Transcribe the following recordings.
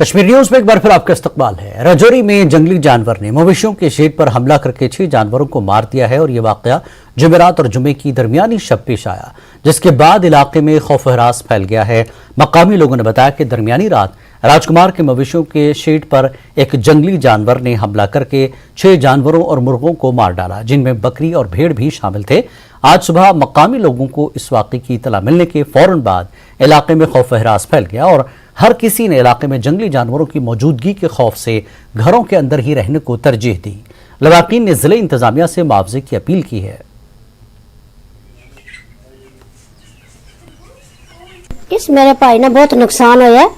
Kashmir news में एक बार फिर आपका इस्तकबाल है। राजौरी में जंगली जानवर ने मवेशियों के शेड पर हमला करके 6 जानवरों को मार दिया है और यह वाकया जुमेरात और जुमे की दरमियानी शब पेश आया, जिसके बाद इलाके में खौफ हरास फैल गया है। मकामी लोगों ने बताया कि दरमियानी रात राजकुमार के मवेशियों के शेड पर एक जंगली जानवर ने हमला करके 6 जानवरों और मुर्गों को मार डाला, जिनमें बकरी और भेड़ भी शामिल थे। आज सुबह मकामी लोगों को इस वाक़े की इतला मिलने के फौरन बाद इलाके में खौफ हरास फैल गया और हर किसी ने इलाके में जंगली जानवरों की मौजूदगी के खौफ से घरों के अंदर ही रहने को तरजीह दी। लवाकीन ने जिले इंतजामिया से मुआवजे की अपील की है। इस मेरे भाई ने बहुत नुकसान होया,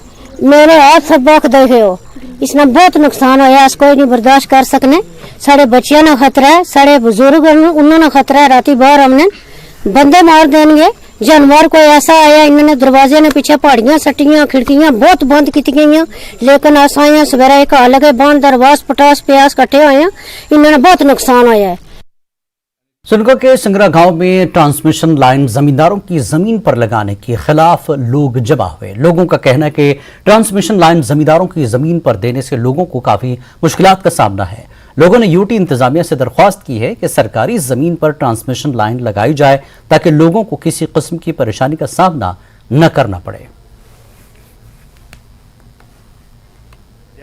मेरे हाथ सब बख देखे हो, इसने बहुत नुकसान होया, इसको नहीं बर्दाश्त कर सकने। साढ़े बच्चियों ने खतरा है, साढ़े बुजुर्ग उन्होंने खतरा है। राती बाहर हमने बंदे मार देंगे। जानवर कोई ऐसा आया, इन्होंने दरवाजे ने पीछे पहाड़ियां सटियां, खिड़कियां बहुत बंद की गई, लेकिन अस आए सवेरे एक हाल लगे बंद दरवास पटास प्यास कटे हुए हैं, इन्होंने बहुत नुकसान होया है। सुनकर के संगरा गांव में ट्रांसमिशन लाइन जमींदारों की जमीन पर लगाने के खिलाफ लोग जमा हुए। लोगों का कहना है कि ट्रांसमिशन लाइन जमींदारों की जमीन पर देने से लोगों को काफी मुश्किलात का सामना है। लोगों ने यूटी इंतजामिया से दरख्वास्त की है कि सरकारी जमीन पर ट्रांसमिशन लाइन लगाई जाए ताकि लोगों को किसी किस्म की परेशानी का सामना न करना पड़े।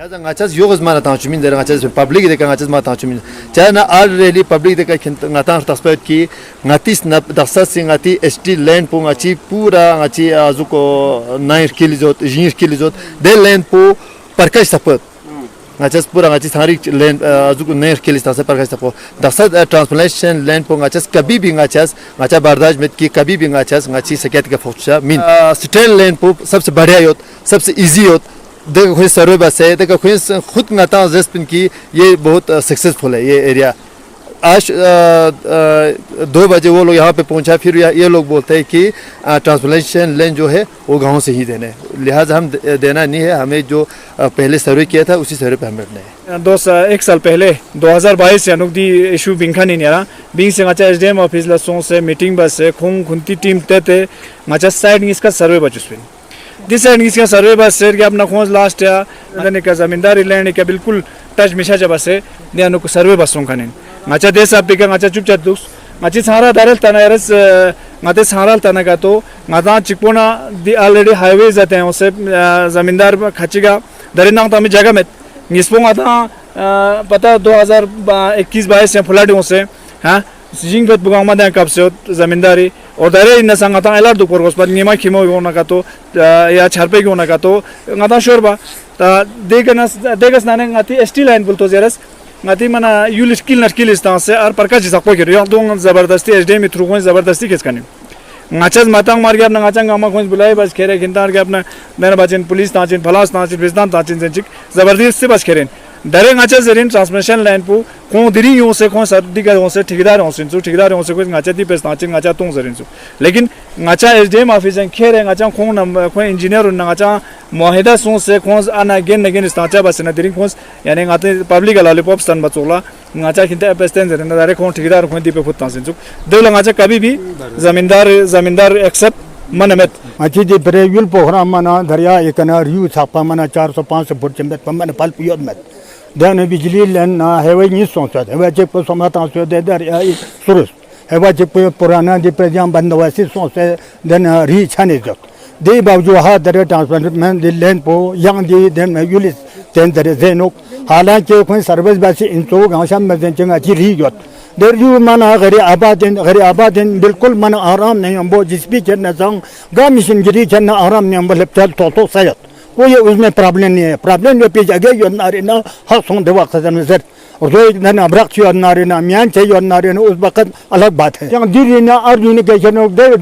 ngachas yogos mana tanchumin der ngachas public de ngachas ma tanchumin chana already public de ngatan taspat ki ngatis na dasas ngati st land po ngachi pura ngachi azuko 9 kilizot 20 kilizot de land po parkash tapat ngachas pura ngachi thari land azuko 9 kilizot se parkash tapo dasas transplantation land po ngachas kabhi bhi ngachas ngacha bardaj met ki kabhi bhi ngachas ngachi sakyat ka focha min state land po sabse badhiya yot sabse easy yot देखो खुद सर्वे बस है, देखो खुद नाता जस्पिन की ये बहुत सक्सेसफुल है ये एरिया। आज 2 बजे वो लोग यहाँ पे पहुँचा, फिर ये लोग बोलते हैं कि ट्रांसप्लांटेशन लैंड जो है वो गांव से ही देने, लिहाजा हम देना नहीं है, हमें जो पहले सर्वे किया था उसी सर्वे पे हम बैठना है। 1 साल पहले 2022 से अनुदी इशू बिंखा नहीं निरा बिंग से ngacha SDM ऑफिस लसों से मीटिंग बस से खुंग खुंती टीम तेते ngacha साइड इसका सर्वे बचुस्पिन दिस साइड इसका सर्वे बस से कि अपना खोज लास्ट या ने का जमींदारी लैंड के बिल्कुल टच मिशा जब से ने अनु सर्वे बसों का नहीं ngacha देश आप का ngacha चुप चुप ngachi सारा दारल तनायरस ngate सारा तना का तो ngata चिकपोना दी ऑलरेडी हाईवे जाते हैं उसे जमींदार खचेगा दरिनांग तो हमें जगह में निस्पोंग आता पता 2021-22 से फ्लड से हाँ जिंग फत बुगांग मध्य कब से जमींदारी और दारे इन संगता एलआर दो कोर्स पर नियमा खिमो होना का तो या छरपे की होना का तो ngata शोरबा ता देगस नाने ngati एसटी लाइन बोलतो जरस ngati मना यूल स्किल नस्किल इस्ता से और प्रकाश सकपो के यो दो जबरदस्ती एसडीएम थ्रू को जबरदस्ती किस करने ngachas matang मार के अपना ngachang गामा खोज बुलाए बस खेरे खिंतार के अपना मेरा बचन पुलिस ताचिन फलास ताचिन विजदान ताचिन जंचिक जबरदस्ती से बस खेरेन डायरेक्ट ngacha जरिन ट्रांसमिशन लाइन पु को दिरी यो से को सर्दी का से ठेकेदार हो सिन ठेकेदार हो से कोई ngacha दी पेस ताचिन ngacha तुंग जरिन सु लेकिन ngacha एसडीएम ऑफिस en खेरे ngacha को नंबर को इंजीनियर न ngacha मोहिदा सो से को अना गेन नगेन स्टाचा बस न दिरी को यानी ngaते पब्लिक लॉलीपॉप स्तन बचोला ngacha खिंता पेस्टेन जरिन डायरेक्ट को ठेकेदार को दी पे फुत ताचिन सु देवला ngacha कभी भी जमींदार एक्सेप्ट मनमेत अच्छी जी प्रेयुल पोखरा मना दरिया एकना रियू छापा मना 400-500 फुट चंबत पमन पल पियोद मत देन बिजली लेन ना हेवे नि सोचत हेवे जे को समाता सो दे दरिया सुरस हेवे जे पुराना जे प्रजाम बंदवासी सोचे देन री छाने जत दे बावजू हा दरे ट्रांसप्लांट में दे लेन पो यंग दी देन में यूलिस देन दरे जेनो हालांकि कोई सर्विस बासी इंचो गांशम में देन चंगा जी री जत देर यू मना गरी आबादन बिल्कुल मन आराम नहीं हम जिस भी चलना चाहूँ गा मिशन गिरी चलना आराम नहीं हम चल तो सैयद वो ये उसमें प्रॉब्लम नहीं है। प्रॉब्लम जो पीछे आगे यो नारी ना हर सों दवा खजन में सर और जो इधर ना अब्रक यो नारी ना म्यान चाहिए नारी ना उस वक्त अलग बात है। यहाँ दिल्ली ना अर्जुन के चलो देर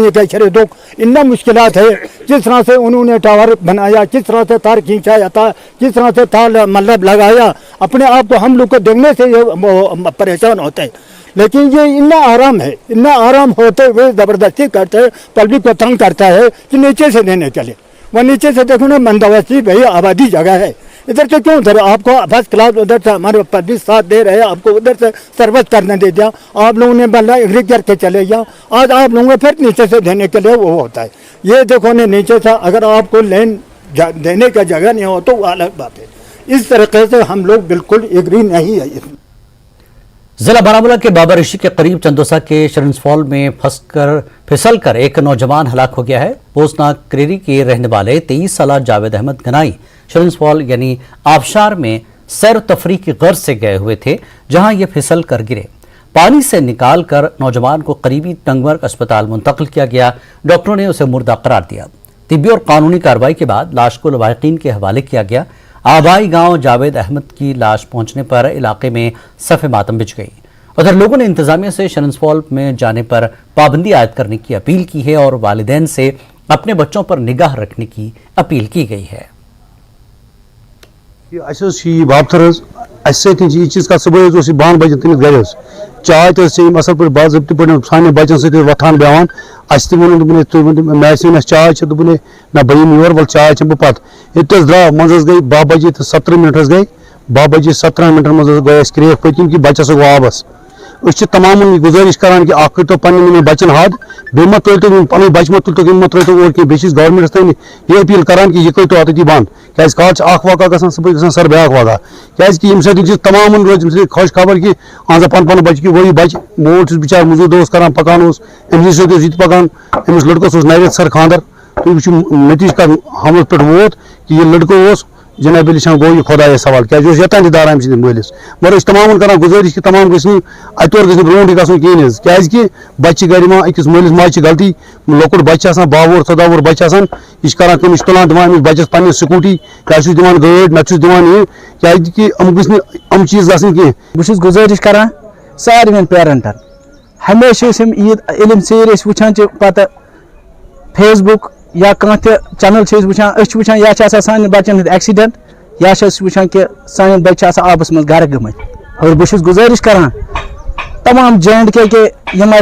के चले दो इतना मुश्किलात है। जिस तरह से उन्होंने टावर बनाया, किस तरह से तार खींचाया था, किस तरह से तार मतलब लगाया, अपने आप को हम लोग को देखने से ये परेशान होते हैं। लेकिन ये इतना आराम है, इतना आराम होते हुए जबरदस्ती करते हैं, पब्लिक को तंग करता है कि नीचे से देने चले। वह नीचे से देखो ना बंदोबस्ती भाई आबादी जगह है, इधर से क्यों उधर आपको फर्स्ट क्लास उधर से हमारे पब्लिक साथ दे रहे हैं, आपको उधर से सर्विस करने दे दिया, आप लोगों ने बल्ला एग्री करके चले गया, आज आप लोगों को फिर नीचे से देने के लिए वो होता है। ये देखो ने नीचे से अगर आपको लेन देने का जगह नहीं हो तो वो अलग बात है। इस तरीके से हम लोग बिल्कुल एग्री नहीं है इसमें। जिला बारामूला के बाबा ऋषि के करीब चंदोसा के शरन्स फॉल में फिसल कर एक नौजवान हलाक हो गया है। पोस्टना क्रेरी के रहने वाले 23 साल जावेद अहमद गनाई शरन्स फॉल यानी आबशार में सैर तफरी की गर्ज से गए हुए थे, जहां ये फिसल कर गिरे। पानी से निकाल कर नौजवान को करीबी टंगमर्ग अस्पताल मुंतकिल किया गया। डॉक्टरों ने उसे मुर्दा करार दिया। तिब्बी और कानूनी कार्रवाई के बाद लाश को लवाहिकीन के हवाले किया गया। आबाई गांव जावेद अहमद की लाश पहुंचने पर इलाके में सफ़े मातम बिछ गई। उधर लोगों ने इंतजामिया से शरन्स फॉल में जाने पर पाबंदी आयद करने की अपील की है और वालिदैन से अपने बच्चों पर निगाह रखने की अपील की गई है। बाबतर यह चीज का सुबह बान बजन तमिस गर चाय तो असल पे बाजबत पे सान बचन सत्यान बेहान अस मे चाय दोपन ना बहम योर वल चाय बह पत ये द्राव मज गई 12 बजे तो 17 मिनट गई 12 बजे 17 मिनट मज गई क्रेक पतम कि बच्चस गो आबस तमाम गुजारिश करान कि अख तो पे बचन हद बे मत तुल पे बच मत तुल मत रो और कह बेस गवर्नमेंटस तक ये अपील करान कि यह करो अत बंद क्या कह वाक़ ग सब सर ब्या वाक़ क्या तमाम रोज खुश खबर कि अजा पन पन बच कि वही बच मोल बिचार मजूर दो करान पकान अमि सत पकान अमिस लड़कस नर सर खानदर तुम वो नतीज का हमल पे वोत कि यह लड़को जनाब अली शाह गो यह खुदा सवाल क्या यतान दार अम सलिस मगर तमाम कर गुजारिश कि तमाम गई अतोर गई ब्रोह गन कहें क्या बच्चे गर अकिस मलिस माज गलती लकुट बच्चे 12-14 वोर बच्चे यह कर तुलान दिवान अमिस बच्चस पे स्कूटी क्या दिवान गाड़ नत दिवान यह क्या अम चीज गन कह बस गुजारिश कर सारे पेरेंटन हमेशा ईद सर वुचान पे फेसबुक या कह चैनल वुचान या सान बच्चन एक्सीडेंट या वुचान कि सान बच्चे आबस मज घर गमत और बस गुजारिश कर तमाम J&K के यम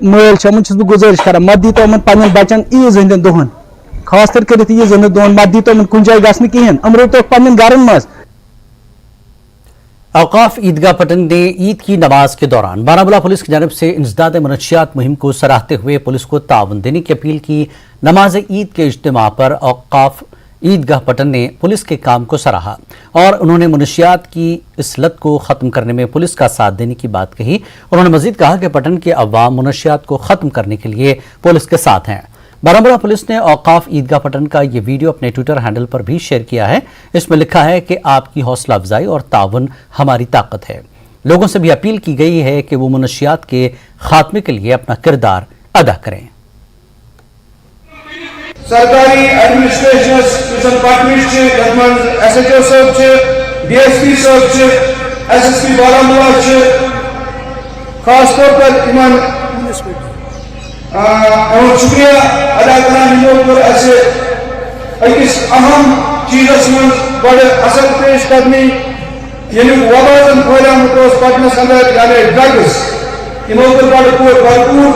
मल बह गुजारिश कर मत दी तो पे बच्चन ईज हंदन दोहन खास कर ईज हंदन दोहन मत दी तो कुछ जाए गि कहें अमरो तो पे घर मज। औकाफ ईदगाह पटन ने ईद की नमाज के दौरान बारामूला पुलिस की जानिब से इंसदाद मनशियात मुहिम को सराहते हुए पुलिस को ताउन देने की अपील की। नमाज ईद के इज्तिमा पर औकाफ ईदगाह पटन ने पुलिस के काम को सराहा और उन्होंने मनशियात की इस लत को ख़त्म करने में पुलिस का साथ देने की बात कही। उन्होंने मजीद कहा कि पटन के अवाम मनशियात को ख़त्म करने के लिए पुलिस के साथ हैं। बारामूला पुलिस ने औकाफ ईदगाह पटन का ये वीडियो अपने ट्विटर हैंडल पर भी शेयर किया है। इसमें लिखा है कि आपकी हौसला अफजाई और ताउन हमारी ताकत है। लोगों से भी अपील की गई है कि वो मनशियात के खात्मे के लिए अपना किरदार अदा करें। सरकारी एडमिनिस्ट्रेशन SHO साहब DSP साहब SSP बारामूला खास तौर पर इन शुक्रिया अदा कर अकिस अहम चीजस मज बड़े असर पेश करनी वबाजन फैलामुत पटनस अंदर यानी ड्रग्स इन भरपूर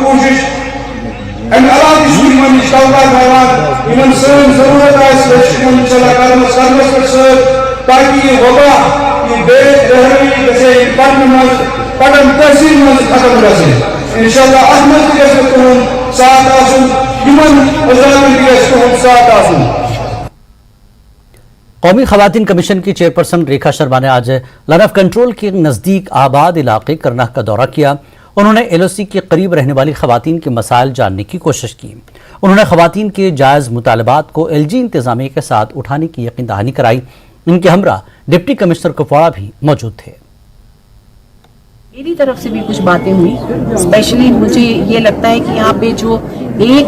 कोशिश अमे अलावा इन सन जरूरत कर ताकि यह वबा यह बेरहमी पटन तहसील मज खत्म ग इंशाअल्लाह कौमी खवातीन कमीशन की चेयरपर्सन रेखा शर्मा ने आज लाइन ऑफ कंट्रोल के नजदीक आबाद इलाके करनाह का दौरा किया। उन्होंने LOC के करीब रहने वाली खवातीन के मसाइल जानने की कोशिश की। उन्होंने खवातीन के जायज मुतालबात को LG इंतजामिया के साथ उठाने की यकीन दहानी कराई। इनके हमरा डिप्टी कमिश्नर कुपवाड़ा भी मौजूद थे। मेरी तरफ से भी कुछ बातें हुई। स्पेशली मुझे ये लगता है कि यहाँ पे जो एक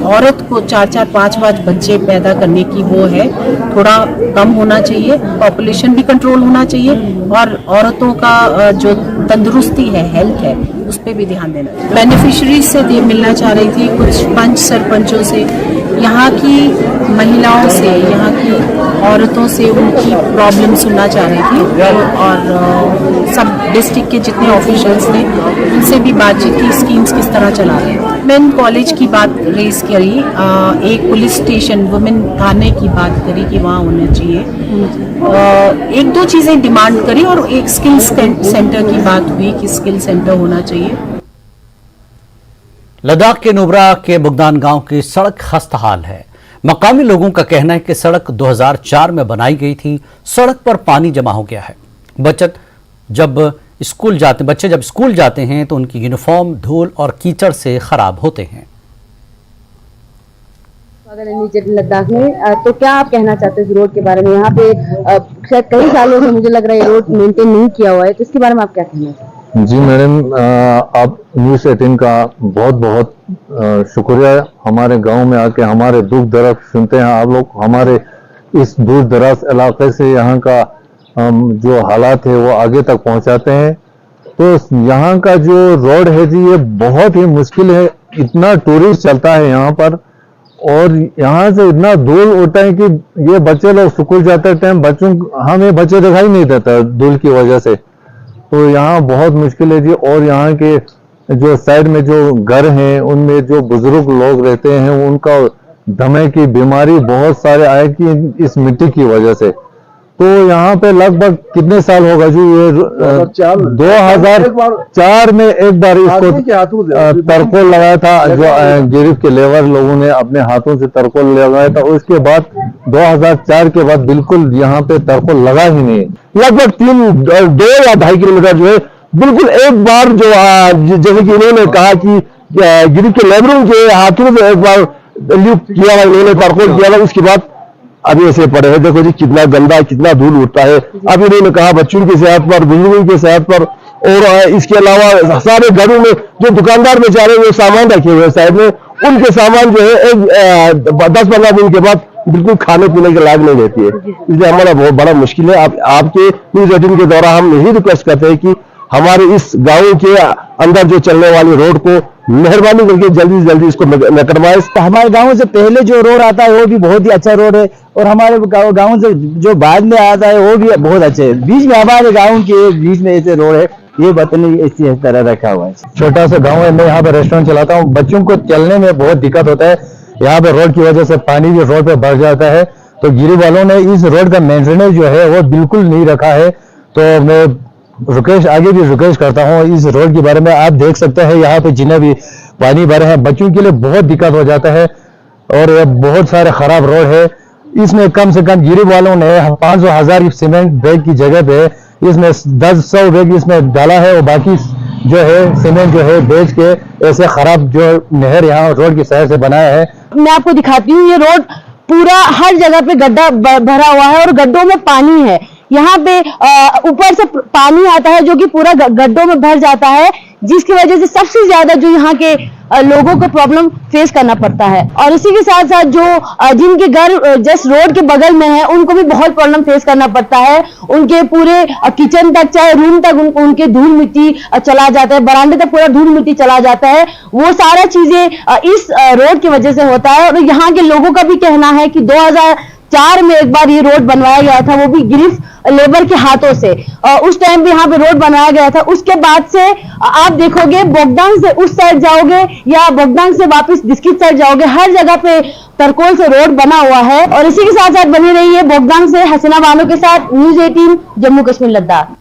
औरत को 4-4, 5-5 बच्चे पैदा करने की वो है थोड़ा कम होना चाहिए। पॉपुलेशन भी कंट्रोल होना चाहिए और औरतों का जो तंदुरुस्ती है, हेल्थ है, उस पर भी ध्यान देना चाहिए। बेनिफिशरीज से मिलना चाह रही थी, कुछ पंच सरपंचों से, यहाँ की महिलाओं से, यहाँ की औरतों से उनकी प्रॉब्लम सुनना चाह रही थी और सब डिस्ट्रिक्ट के जितने ऑफिशियल्स थे उनसे भी बातचीत की, स्कीम्स किस तरह चला रहे हैं। वुमेन कॉलेज की बात रेज करी, एक पुलिस स्टेशन वुमेन थाने की बात करी कि वहाँ होना चाहिए, 1-2 चीज़ें डिमांड करी और एक स्किल सेंटर की बात हुई कि स्किल सेंटर होना चाहिए। लद्दाख के नुब्रा के बुगदान गांव की सड़क खस्ता हाल है। मकामी लोगों का कहना है कि सड़क 2004 में बनाई गई थी, सड़क पर पानी जमा हो गया है। बच्चे जब स्कूल जाते हैं तो उनकी यूनिफॉर्म धूल और कीचड़ से खराब होते हैं। नीचे लद्दाख में तो क्या आप कहना चाहते हैं इस रोड के बारे में? यहाँ पे शायद कई सालों से मुझे लग रहा है रोड मेंटेन नहीं किया हुआ है, तो इसके बारे में आप क्या कहना चाहते हैं? जी मैडम, आप न्यूज़ 18 का बहुत बहुत शुक्रिया। हमारे गांव में आके हमारे दुख दर्द सुनते हैं आप लोग। हमारे इस दूर दराज इलाके से यहाँ का जो हालात है वो आगे तक पहुँचाते हैं। तो यहाँ का जो रोड है जी ये बहुत ही मुश्किल है। इतना टूरिस्ट चलता है यहाँ पर और यहाँ से इतना धूल उड़ता है कि ये बच्चे लोग स्कूल जाते टाइम हमें बच्चे दिखाई नहीं देता धूल की वजह से। तो यहाँ बहुत मुश्किल है जी। और यहाँ के जो साइड में जो घर हैं उनमें जो बुजुर्ग लोग रहते हैं उनका दमे की बीमारी बहुत सारे आए कि इस मिट्टी की वजह से। तो यहाँ पे लगभग कितने साल होगा जी ये 2004 में एक बार इसको तरकोल लगाया था, जो गिरिफ के लेबर लोगों ने अपने हाथों से तरकोल लगाया था। उसके बाद 2004 के बाद बिल्कुल यहाँ पे तरकोल लगा ही नहीं। लगभग 2 या 2.5 किलोमीटर जो है बिल्कुल एक बार जो जैसे कि इन्होंने कहा कि गिरिफ के लेबरों के हाथों से एक बार किया हुआ, इन्होंने तरकोल किया था। उसके बाद अभी ऐसे पड़े हैं, देखो जी कितना गंदा कितना धूल उठता है। अब इन्होंने कहा बच्चों की सेहत पर, बुजुर्गों की सेहत पर, और इसके अलावा सारे घरों में जो दुकानदार बेचारे वो सामान रखे हुए साइड में, उनके सामान जो है 10-15 दिन के बाद बिल्कुल खाने पीने के लायक नहीं रहती है। इसलिए हमारा बहुत बड़ा मुश्किल है। आपके न्यूज़ 18 के द्वारा हम यही रिक्वेस्ट करते हैं कि हमारे इस गाँव के अंदर जो चलने वाली रोड को मेहरबानी करके जल्दी से जल्दी इसको न करवाएं। तो हमारे गांव से पहले जो रोड आता है वो भी बहुत ही अच्छा रोड है, और हमारे गांव से जो बाद में आता है वो भी बहुत अच्छे है। बीच में हमारे गांव के बीच में ऐसे रोड है, ये बतने इसी तरह रखा हुआ है। छोटा सा गांव है, मैं यहाँ पे रेस्टोरेंट चलाता हूँ। बच्चों को चलने में बहुत दिक्कत होता है। यहाँ पे रोड की वजह से पानी भी रोड पे भर जाता है। तो गिरी वालों ने इस रोड का मेंटेनेंस जो है वो बिल्कुल नहीं रखा है। तो मैं आगे भी रिक्वेस्ट करता हूँ इस रोड के बारे में। आप देख सकते हैं यहाँ पे जिन्हें भी पानी भरे हैं, बच्चों के लिए बहुत दिक्कत हो जाता है और ये बहुत सारे खराब रोड है। इसमें कम से कम गिरी वालों ने 500,000 सीमेंट बैग की जगह पे इसमें 10-100 बैग इसमें डाला है, और बाकी जो है सीमेंट जो है बेच के ऐसे खराब जो नहर यहाँ रोड की साइड से बनाया है। मैं आपको दिखाती हूँ, ये रोड पूरा हर जगह पे गड्ढा भरा हुआ है और गड्ढों में पानी है। यहाँ पे ऊपर से पानी आता है जो कि पूरा गड्ढों में भर जाता है, जिसकी वजह से सबसे ज्यादा जो यहाँ के लोगों को प्रॉब्लम फेस करना पड़ता है। और इसी के साथ साथ जो जिनके घर जस्ट रोड के बगल में है उनको भी बहुत प्रॉब्लम फेस करना पड़ता है। उनके पूरे किचन तक चाहे रूम तक उनके धूल मिट्टी चला जाता है, बरामदे तक पूरा धूल मिट्टी चला जाता है। वो सारा चीजें इस रोड की वजह से होता है। और यहाँ के लोगों का भी कहना है कि 2004 में एक बार ये रोड बनवाया गया था, वो भी गिरिफ लेबर के हाथों से। उस टाइम भी यहाँ पे रोड बनाया गया था। उसके बाद से आप देखोगे बोगदान से उस साइड जाओगे या बोगदान से वापस डिस्किट साइड जाओगे, हर जगह पे तरकोल से रोड बना हुआ है। और इसी के साथ साथ बनी रही है बोगदान से हसीना बानो के साथ न्यूज़ 18 जम्मू कश्मीर लद्दाख।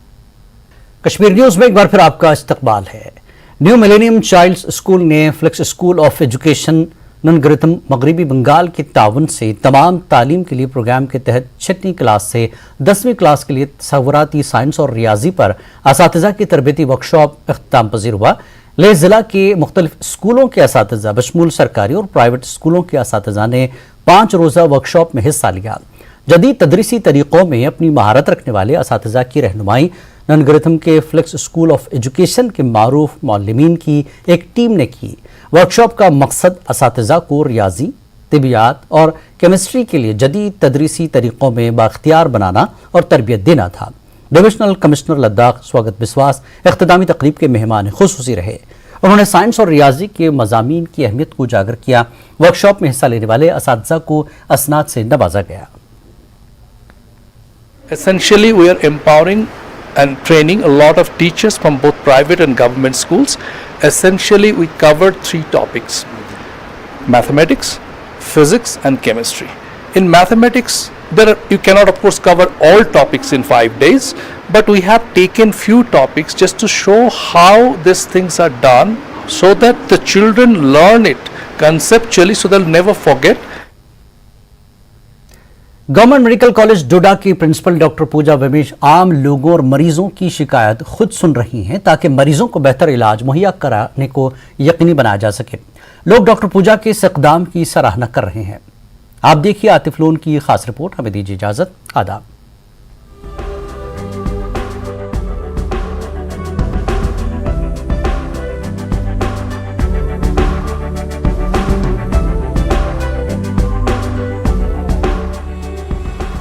कश्मीर न्यूज में एक बार फिर आपका इस्तकबाल है। न्यू मिलेनियम चाइल्ड्स स्कूल ने फ्लेक्स स्कूल ऑफ एजुकेशन ननगरिथम मगरबी बंगाल के ताउन से तमाम तालीम के लिए प्रोग्राम के तहत 6वीं क्लास से 10वीं क्लास के लिए तसव्वुराती साइंस और रियाजी पर असातिज़ा की तरबेती वर्कशॉप इख्तिताम पजीर हुआ। लेह जिला के मुख्तलिफ स्कूलों के असातिज़ा बशमूल सरकारी और प्राइवेट स्कूलों के असातिज़ा ने 5 रोज़ा वर्कशॉप में हिस्सा लिया। जदीद तदरीसी तरीक़ों में अपनी महारत रखने वाले असातिज़ा की रहनुमाई ननगरिथम के फ्लेक्स स्कूल ऑफ एजुकेशन के मारूफ मौलमीन की एक टीम ने की। वर्कशॉप का मकसद असातिज़ा को रियाजी, तिबियात और केमिस्ट्री के लिए जदीद तदरीसी तरीक़ों में बाख्तियार बनाना और तरबियत देना था। डिविजनल कमिश्नर लद्दाख स्वागत बिस्वास इख्तितामी तकरीब के मेहमान खुसूसी रहे। उन्होंने साइंस और रियाजी के मज़ामीन की अहमियत को उजागर किया। वर्कशॉप में हिस्सा लेने वाले असातिज़ा को असनाद से नवाजा गया। Essentially, we are empowering and training a lot of teachers from both private and government schools. Essentially, we covered 3 topics: mathematics, physics and chemistry. In mathematics, you cannot of course cover all topics in 5 days, but we have taken few topics just to show how these things are done so that the children learn it conceptually so they'll never forget. Government medical college Doda की principal doctor पूजा विमेश आम लोगों और मरीजों की शिकायत खुद सुन रही हैं ताकि मरीजों को बेहतर इलाज मुहैया कराने को यकीनी बनाया जा सके। लोग डॉक्टर पूजा के इस इक़दाम की सराहना कर रहे हैं। आप देखिए आतिफ लोन की खास रिपोर्ट। हमें दीजिए इजाजत। आदाब।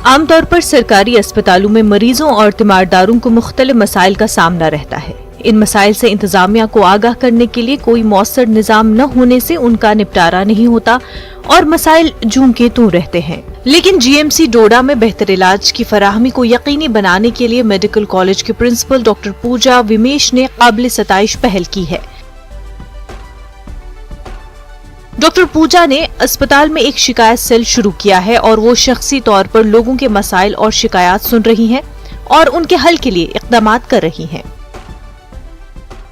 आमतौर पर सरकारी अस्पतालों में मरीजों और तीमारदारों को मुख्तलिफ मसाइल का सामना रहता है। इन मसाइल से इंतजामिया को आगाह करने के लिए कोई मौसर निजाम न होने से उनका निपटारा नहीं होता और मसाइल जूं के तूं रहते हैं। लेकिन जीएमसी डोडा में बेहतर इलाज की फराहमी को यकीनी बनाने के लिए मेडिकल कॉलेज के प्रिंसिपल डॉक्टर पूजा विमेश ने काबिल सताइश पहल की है। डॉक्टर पूजा ने अस्पताल में एक शिकायत सेल शुरू किया है और वो शख्सी तौर पर लोगों के मसाइल और शिकायत सुन रही हैं और उनके हल के लिए इक़दामात कर रही हैं।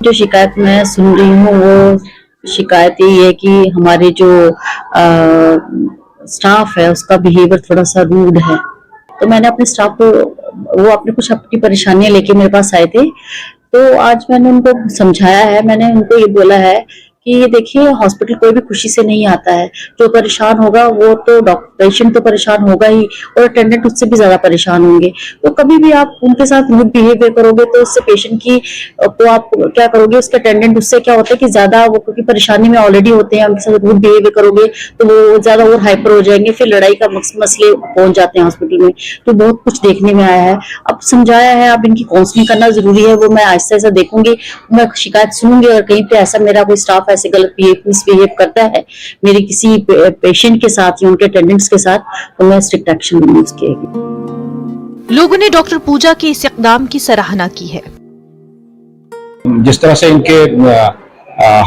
जो शिकायत मैं सुन रही हूँ वो शिकायत यही है कि हमारे जो स्टाफ है उसका बिहेवियर थोड़ा सा रूड है। तो मैंने अपने स्टाफ को वो अपने कुछ अपनी परेशानियां लेके मेरे पास आए थे, तो आज मैंने उनको समझाया है। मैंने उनको ये बोला है कि ये देखिए हॉस्पिटल कोई भी खुशी से नहीं आता है। जो परेशान होगा वो तो पेशेंट तो परेशान होगा ही और अटेंडेंट उससे भी ज्यादा परेशान होंगे। तो कभी भी आप उनके साथ रूड बिहेवियर करोगे तो उससे पेशेंट की तो आप क्या करोगे, उसके अटेंडेंट उससे क्या होता है कि ज्यादा वो क्योंकि परेशानी में ऑलरेडी होते हैं, उनके साथ रूड बिहेवियर करोगे तो वो ज्यादा और हाइपर हो जाएंगे, फिर लड़ाई का मसले पहुंच जाते हैं हॉस्पिटल में। तो बहुत कुछ देखने में आया है। अब समझाया है, अब इनकी काउंसलिंग करना जरूरी है। वो मैं आहिस्ता आहिस्ता देखूंगी, मैं शिकायत सुनूंगी और कहीं पे ऐसा मेरा कोई स्टाफ ऐसे गलत मिसबिहेव करता है मेरे किसी पेशेंट के साथ या उनके अटेंडेंट्स के साथ, तो मैं स्ट्रिक्ट एक्शन लूंगी उसके। लोगों ने डॉक्टर पूजा के इस इक़दाम की सराहना की है। जिस तरह से इनके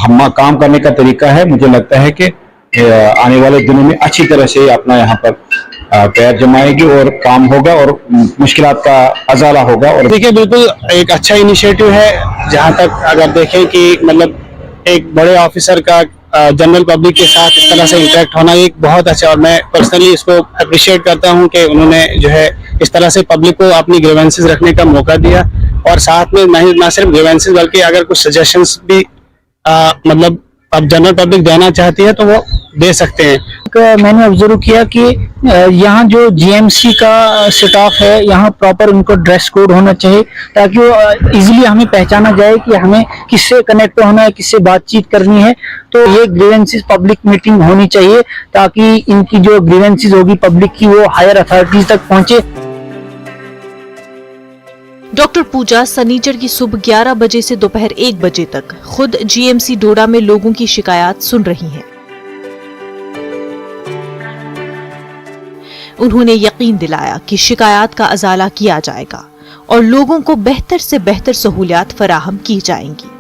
हम काम करने का तरीका है, मुझे लगता है कि आने वाले दिनों में अच्छी तरह से अपना यहाँ पर पैर जमाएगी और काम होगा और मुश्किलात का अजाला होगा। और देखिए बिल्कुल एक अच्छा इनिशिएटिव है। जहाँ तक अगर देखें कि मतलब एक बड़े ऑफिसर का जनरल पब्लिक के साथ इस तरह से इंटरेक्ट होना एक बहुत अच्छा, और मैं पर्सनली इसको अप्रिशिएट करता हूं कि उन्होंने जो है इस तरह से पब्लिक को अपनी ग्रीवेंसेस रखने का मौका दिया और साथ में ना सिर्फ ग्रीवेंसेस बल्कि अगर कुछ सजेशंस भी मतलब अब जनरल पब्लिक देना चाहती है तो वो दे सकते हैं। मैंने ऑब्जर्व किया कि यहाँ जो जीएमसी का स्टाफ है यहाँ प्रॉपर उनको ड्रेस कोड होना चाहिए ताकि वो इजीली हमें पहचाना जाए कि हमें किससे कनेक्ट होना है, किससे बातचीत करनी है। तो ये ग्रीवेंसेस पब्लिक मीटिंग होनी चाहिए ताकि इनकी जो ग्रीवेंसेस होगी पब्लिक की वो हायर अथॉरिटीज तक पहुंचे। डॉक्टर पूजा सनीचर की सुबह 11 बजे से दोपहर 1 बजे तक खुद जीएमसी डोडा में लोगों की शिकायत सुन रही हैं। उन्होंने यकीन दिलाया कि शिकायत का अजाला किया जाएगा और लोगों को बेहतर से बेहतर सहूलियात फराहम की जाएंगी।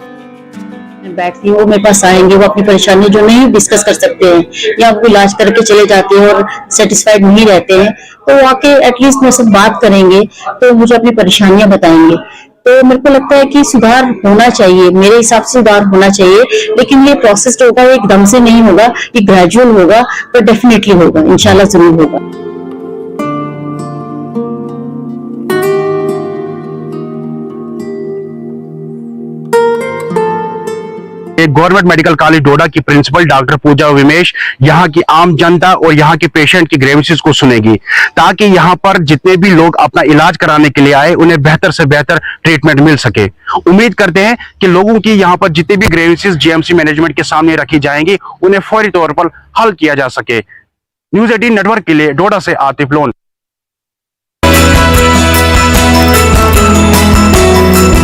बैठती वो मेरे पास आएंगे, वो अपनी परेशानी जो नहीं डिस्कस कर सकते हैं या वो इलाज करके चले जाते हैं और सेटिस्फाइड नहीं रहते हैं, तो वो आके एटलीस्ट मुझसे बात करेंगे तो मुझे अपनी परेशानियां बताएंगे। तो मेरे को लगता है कि सुधार होना चाहिए, मेरे हिसाब से सुधार होना चाहिए, लेकिन ये प्रोसेस जो होगा एकदम से नहीं होगा, ये ग्रेजुअल होगा, पर डेफिनेटली होगा, इंशाल्लाह जरूर होगा। गवर्नमेंट मेडिकल कॉलेज डोडा की प्रिंसिपल डॉक्टर पूजा विमेश यहाँ की आम जनता और यहाँ के पेशेंट की ग्रीवेंसेस को सुनेगी ताकि यहाँ पर जितने भी लोग अपना इलाज कराने के लिए आए उन्हें बेहतर से बेहतर ट्रीटमेंट मिल सके। उम्मीद करते हैं कि लोगों की यहाँ पर जितने भी ग्रीवेंसेस जीएमसी मैनेजमेंट के सामने रखी जाएंगी उन्हें फौरी तौर पर हल किया जा सके। न्यूज़ 18 नेटवर्क के लिए डोडा से आतिफ लोन।